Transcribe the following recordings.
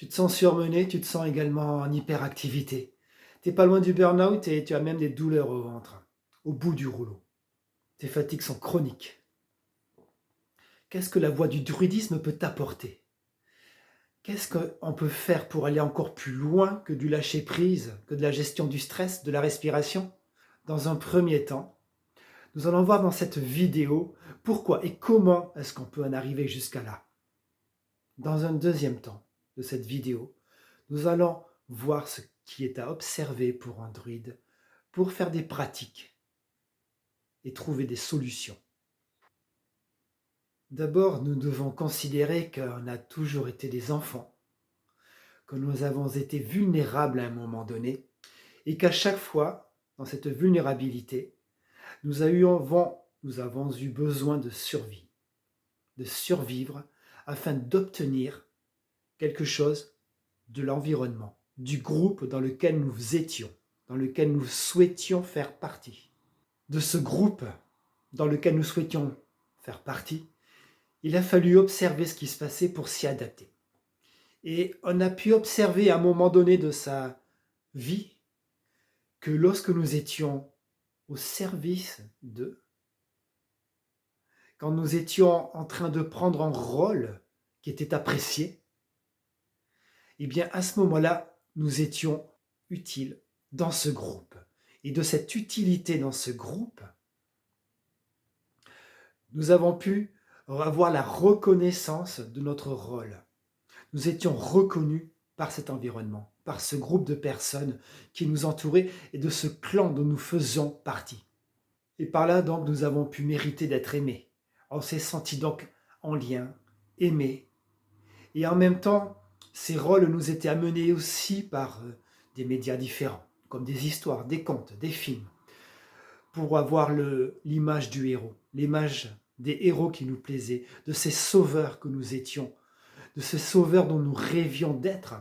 Tu te sens surmené, tu te sens également en hyperactivité. T'es pas loin du burn-out et tu as même des douleurs au ventre, au bout du rouleau. Tes fatigues sont chroniques. Qu'est-ce que la voie du druidisme peut t'apporter? Qu'est-ce qu'on peut faire pour aller encore plus loin que du lâcher-prise, que de la gestion du stress, de la respiration? Dans un premier temps, nous allons voir dans cette vidéo pourquoi et comment est-ce qu'on peut en arriver jusqu'à là. Dans un deuxième temps de cette vidéo, nous allons voir ce qui est à observer pour un druide, pour faire des pratiques et trouver des solutions. D'abord, nous devons considérer qu'on a toujours été des enfants, que nous avons été vulnérables à un moment donné, et qu'à chaque fois, dans cette vulnérabilité, nous avons eu besoin de survie, de survivre afin d'obtenir quelque chose de l'environnement, du groupe dans lequel nous étions, dans lequel nous souhaitions faire partie. De ce groupe dans lequel nous souhaitions faire partie, il a fallu observer ce qui se passait pour s'y adapter. Et on a pu observer à un moment donné de sa vie que lorsque nous étions au service d'eux, quand nous étions en train de prendre un rôle qui était apprécié, eh bien à ce moment-là, nous étions utiles dans ce groupe. Et de cette utilité dans ce groupe, nous avons pu avoir la reconnaissance de notre rôle. Nous étions reconnus par cet environnement, par ce groupe de personnes qui nous entouraient et de ce clan dont nous faisions partie. Et par là, donc, nous avons pu mériter d'être aimés. On s'est senti donc en lien, aimés. Et en même temps, ces rôles nous étaient amenés aussi par des médias différents, comme des histoires, des contes, des films, pour avoir l'image du héros, l'image des héros qui nous plaisaient, de ces sauveurs que nous étions, de ces sauveurs dont nous rêvions d'être.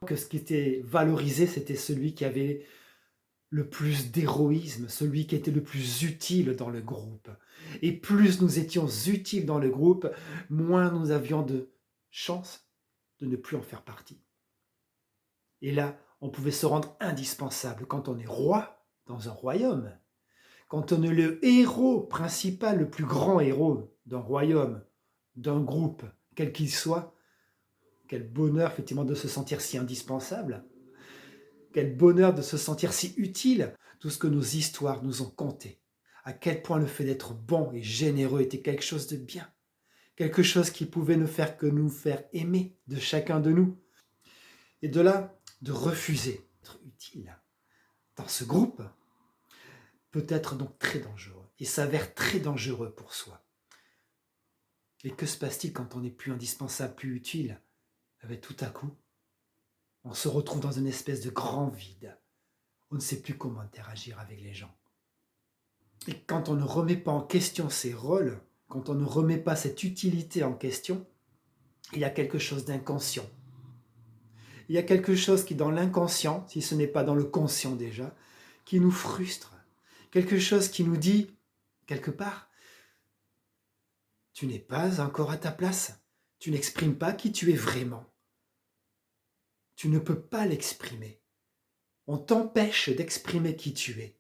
Que ce qui était valorisé, c'était celui qui avait le plus d'héroïsme, celui qui était le plus utile dans le groupe. Et plus nous étions utiles dans le groupe, moins nous avions de chance de ne plus en faire partie. Et là, on pouvait se rendre indispensable quand on est roi dans un royaume, quand on est le héros principal, le plus grand héros d'un royaume, d'un groupe, quel qu'il soit. Quel bonheur effectivement de se sentir si indispensable. Quel bonheur de se sentir si utile. Tout ce que nos histoires nous ont conté. À quel point le fait d'être bon et généreux était quelque chose de bien. Quelque chose qui pouvait ne faire que nous faire aimer de chacun de nous. Et de là, de refuser d'être utile dans ce groupe peut être donc très dangereux et s'avère très dangereux pour soi. Et que se passe-t-il quand on n'est plus indispensable, plus utile? Tout à coup, on se retrouve dans une espèce de grand vide. On ne sait plus comment interagir avec les gens. Et quand on ne remet pas en question ces rôles, quand on ne remet pas cette utilité en question, il y a quelque chose d'inconscient. Il y a quelque chose qui, dans l'inconscient, si ce n'est pas dans le conscient déjà, qui nous frustre. Quelque chose qui nous dit, quelque part, tu n'es pas encore à ta place. Tu n'exprimes pas qui tu es vraiment. Tu ne peux pas l'exprimer. On t'empêche d'exprimer qui tu es.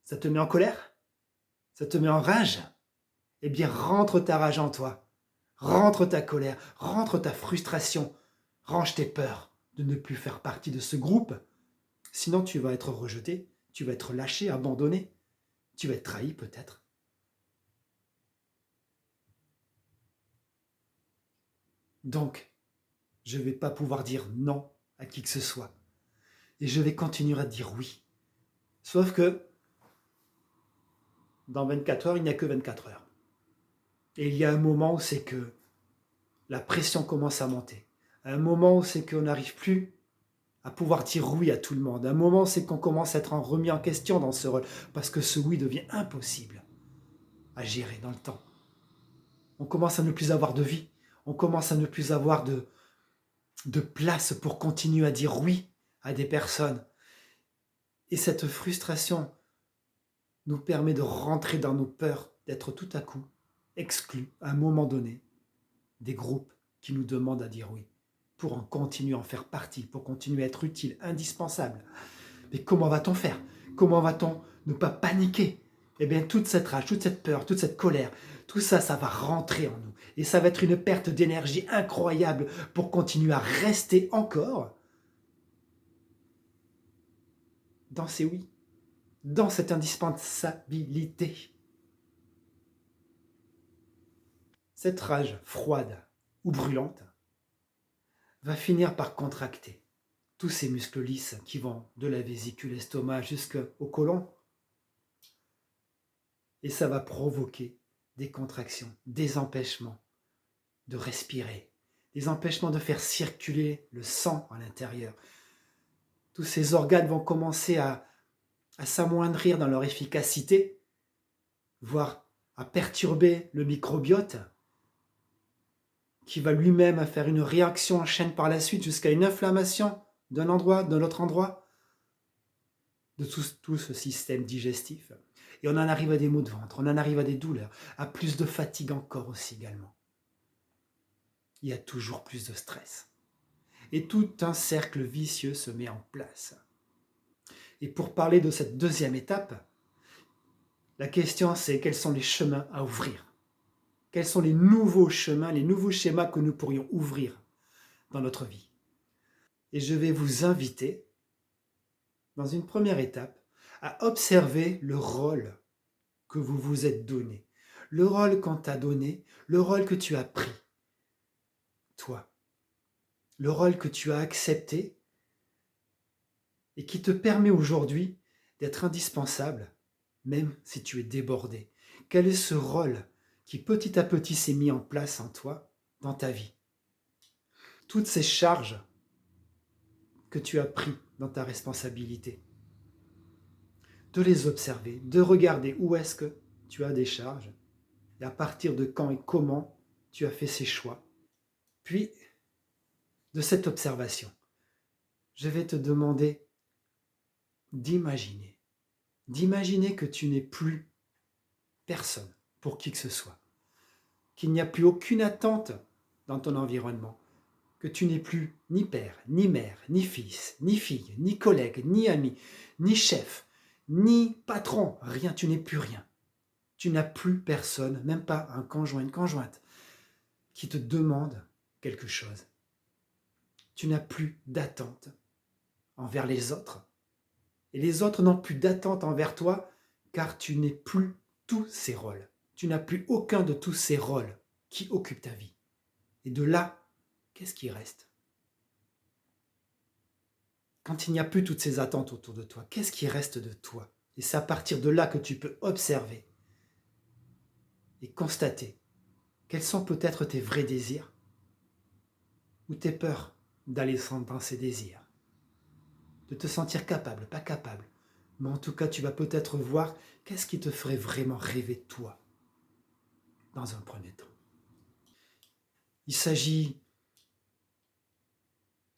Ça te met en colère? Ça te met en rage? Eh bien, rentre ta rage en toi. Rentre ta colère, rentre ta frustration. Range tes peurs de ne plus faire partie de ce groupe. Sinon, tu vas être rejeté, tu vas être lâché, abandonné. Tu vas être trahi peut-être. Donc, je ne vais pas pouvoir dire non à qui que ce soit. Et je vais continuer à dire oui. Sauf que, dans 24 heures, il n'y a que 24 heures. Et il y a un moment où c'est que la pression commence à monter. Un moment où c'est qu'on n'arrive plus à pouvoir dire oui à tout le monde. Un moment où c'est qu'on commence à être remis en question dans ce rôle, parce que ce oui devient impossible à gérer dans le temps. On commence à ne plus avoir de vie. On commence à ne plus avoir de place pour continuer à dire oui à des personnes. Et cette frustration nous permet de rentrer dans nos peurs, d'être tout à coup exclus à un moment donné des groupes qui nous demandent à dire oui. pour en continuer à en faire partie, pour continuer à être utile, indispensable. Mais comment va-t-on faire? Comment va-t-on ne pas paniquer? Eh bien, toute cette rage, toute cette peur, toute cette colère, tout ça, ça va rentrer en nous. Et ça va être une perte d'énergie incroyable pour continuer à rester encore dans ces oui, dans cette indispensabilité. Cette rage froide ou brûlante va finir par contracter tous ces muscles lisses qui vont de la vésicule estomac jusqu'au côlon. Et ça va provoquer des contractions, des empêchements de respirer, des empêchements de faire circuler le sang à l'intérieur. Tous ces organes vont commencer à s'amoindrir dans leur efficacité, voire à perturber le microbiote, qui va lui-même faire une réaction en chaîne par la suite jusqu'à une inflammation d'un endroit, de l'autre endroit, de tout ce système digestif. Et on en arrive à des maux de ventre, on en arrive à des douleurs, à plus de fatigue encore aussi également. Il y a toujours plus de stress. Et tout un cercle vicieux se met en place. Et pour parler de cette deuxième étape, la question c'est quels sont les chemins à ouvrir? Quels sont les nouveaux chemins, les nouveaux schémas que nous pourrions ouvrir dans notre vie? Et je vais vous inviter, dans une première étape, à observer le rôle que vous vous êtes donné, le rôle qu'on t'a donné, le rôle que tu as pris, toi, le rôle que tu as accepté et qui te permet aujourd'hui d'être indispensable, même si tu es débordé. Quel est ce rôle qui petit à petit s'est mis en place en toi, dans ta vie? Toutes ces charges que tu as prises dans ta responsabilité, de les observer, de regarder où est-ce que tu as des charges, et à partir de quand et comment tu as fait ces choix. Puis, de cette observation, je vais te demander d'imaginer que tu n'es plus personne pour qui que ce soit, qu'il n'y a plus aucune attente dans ton environnement, que tu n'es plus ni père, ni mère, ni fils, ni fille, ni collègue, ni ami, ni chef, ni patron, rien, tu n'es plus rien. Tu n'as plus personne, même pas un conjoint, une conjointe, qui te demande quelque chose. Tu n'as plus d'attente envers les autres. Et les autres n'ont plus d'attente envers toi, car tu n'es plus tous ces rôles. Tu n'as plus aucun de tous ces rôles qui occupent ta vie. Et de là, qu'est-ce qui reste? Quand il n'y a plus toutes ces attentes autour de toi, qu'est-ce qui reste de toi? Et c'est à partir de là que tu peux observer et constater quels sont peut-être tes vrais désirs ou tes peurs d'aller dans ces désirs, de te sentir capable, pas capable. Mais en tout cas, tu vas peut-être voir qu'est-ce qui te ferait vraiment rêver de toi dans un premier temps. Il s'agit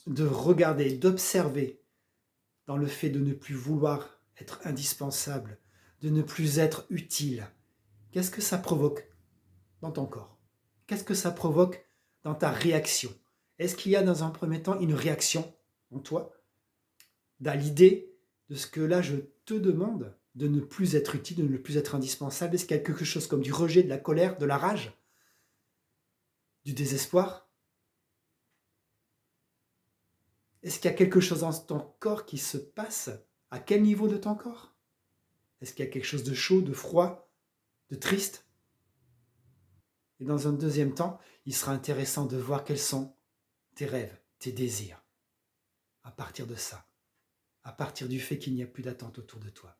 de regarder, d'observer dans le fait de ne plus vouloir être indispensable, de ne plus être utile. Qu'est-ce que ça provoque dans ton corps? Qu'est-ce que ça provoque dans ta réaction? Est-ce qu'il y a dans un premier temps une réaction en toi dans l'idée de ce que là je te demande de ne plus être utile, de ne plus être indispensable? Est-ce qu'il y a quelque chose comme du rejet, de la colère, de la rage, du désespoir? Est-ce qu'il y a quelque chose dans ton corps qui se passe? À quel niveau de ton corps? Est-ce qu'il y a quelque chose de chaud, de froid, de triste? Et dans un deuxième temps, il sera intéressant de voir quels sont tes rêves, tes désirs. À partir de ça, à partir du fait qu'il n'y a plus d'attente autour de toi,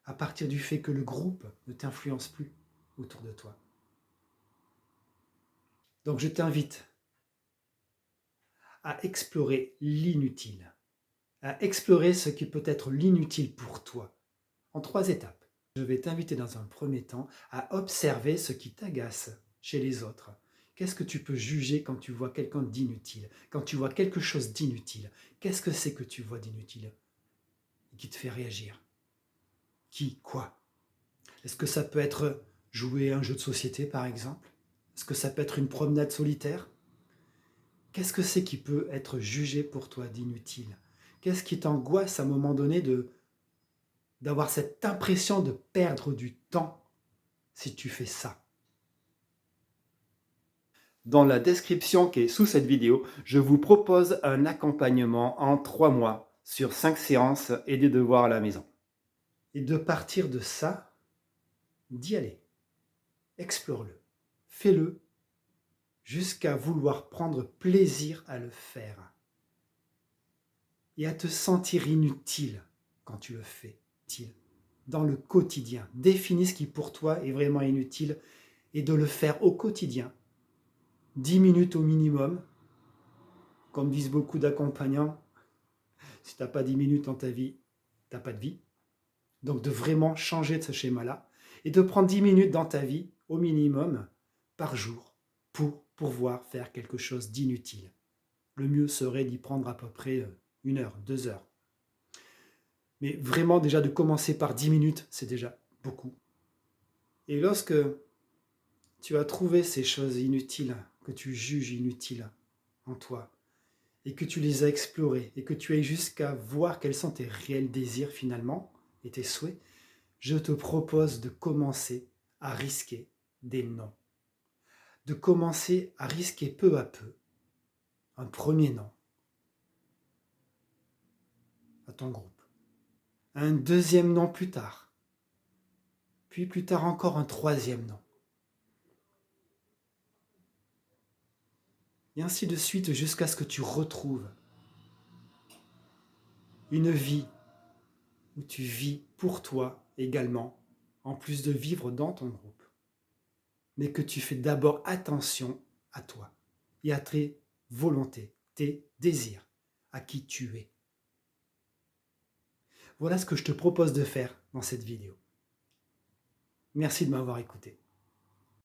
à partir du fait que le groupe ne t'influence plus autour de toi. Donc je t'invite à explorer l'inutile, à explorer ce qui peut être l'inutile pour toi, en 3 étapes. Je vais t'inviter dans un premier temps à observer ce qui t'agace chez les autres. Qu'est-ce que tu peux juger quand tu vois quelqu'un d'inutile? Quand tu vois quelque chose d'inutile, qu'est-ce que c'est que tu vois d'inutile et qui te fait réagir? Qui? Quoi? Est-ce que ça peut être jouer à un jeu de société par exemple? Est-ce que ça peut être une promenade solitaire? Qu'est-ce que c'est qui peut être jugé pour toi d'inutile? Qu'est-ce qui t'angoisse à un moment donné d'avoir cette impression de perdre du temps si tu fais ça? Dans la description qui est sous cette vidéo, je vous propose un accompagnement en 3 mois sur 5 séances et des devoirs à la maison. Et de partir de ça, d'y aller. Explore-le. Fais-le jusqu'à vouloir prendre plaisir à le faire. Et à te sentir inutile quand tu le fais. Dans le quotidien. Définis ce qui pour toi est vraiment inutile et de le faire au quotidien. 10 minutes au minimum. Comme disent beaucoup d'accompagnants, si tu n'as pas 10 minutes dans ta vie, tu n'as pas de vie. Donc de vraiment changer de ce schéma-là et de prendre 10 minutes dans ta vie au minimum par jour pour pouvoir faire quelque chose d'inutile. Le mieux serait d'y prendre à peu près 1 heure, 2 heures. Mais vraiment déjà de commencer par 10 minutes, c'est déjà beaucoup. Et lorsque tu as trouvé ces choses inutiles, que tu juges inutiles en toi, et que tu les as explorées, et que tu ailles jusqu'à voir quels sont tes réels désirs finalement, et tes souhaits, je te propose de commencer à risquer des non. De commencer à risquer peu à peu un premier non à ton groupe, un deuxième non plus tard, puis plus tard encore un troisième non. Et ainsi de suite jusqu'à ce que tu retrouves une vie où tu vis pour toi également, en plus de vivre dans ton groupe. Mais que tu fais d'abord attention à toi et à tes volontés, tes désirs, à qui tu es. Voilà ce que je te propose de faire dans cette vidéo. Merci de m'avoir écouté.